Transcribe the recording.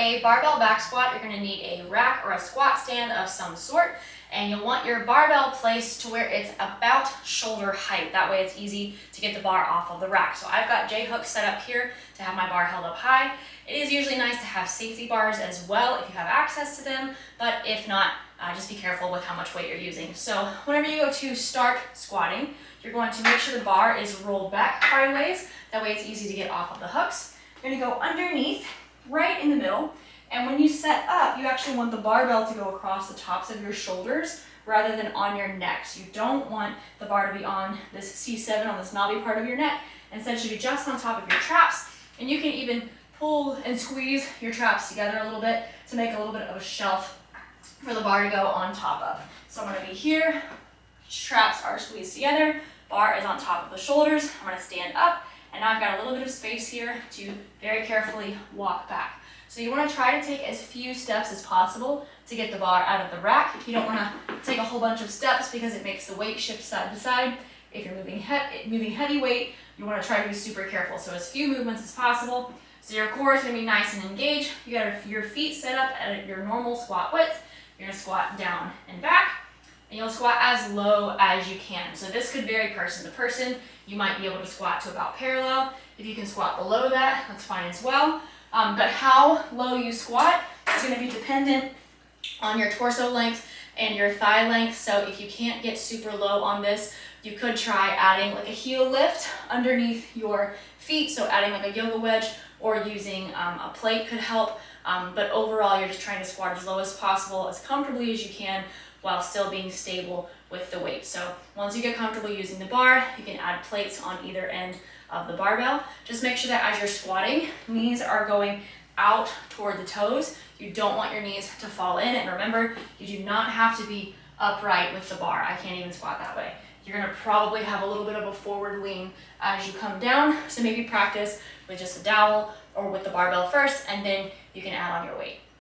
a barbell back squat, you're going to need a rack or a squat stand of some sort, and you'll want your barbell placed to where it's about shoulder height. That way it's easy to get the bar off of the rack. So I've got J-hooks set up here to have my bar held up high. It is usually nice to have safety bars as well if you have access to them, but if not, just be careful with how much weight you're using. So whenever you go to start squatting, you're going to make sure the bar is rolled back quite a ways. That way it's easy to get off of the hooks. You're going to go underneath, right in the middle, and when you set up, you actually want the barbell to go across the tops of your shoulders rather than on your neck. So you don't want the bar to be on this C7, on this knobby part of your neck. Instead, it should be just on top of your traps, and you can even pull and squeeze your traps together a little bit to make a little bit of a shelf for the bar to go on top of. So I'm going to be here, traps are squeezed together, bar is on top of the shoulders. I'm going to stand up, and now I've got a little bit of space here to very carefully walk back. So you want to try to take as few steps as possible to get the bar out of the rack. You don't want to take a whole bunch of steps because it makes the weight shift side to side. If you're moving heavy weight, you want to try to be super careful. So as few movements as possible. So your core is going to be nice and engaged. You got your feet set up at your normal squat width. You're going to squat down and back, and you'll squat as low as you can. So this could vary person to person. You might be able to squat to about parallel. If you can squat below that, that's fine as well. But how low you squat is going to be dependent on your torso length and your thigh length. So if you can't get super low on this, you could try adding like a heel lift underneath your feet. So adding like a yoga wedge or using a plate could help. But overall, you're just trying to squat as low as possible, as comfortably as you can, while still being stable with the weight. So once you get comfortable using the bar, you can add plates on either end of the barbell. Just make sure that as you're squatting, knees are going out toward the toes. You don't want your knees to fall in. And remember, you do not have to be upright with the bar. I can't even squat that way. You're gonna probably have a little bit of a forward lean as you come down. So maybe practice with just a dowel or with the barbell first, and then you can add on your weight.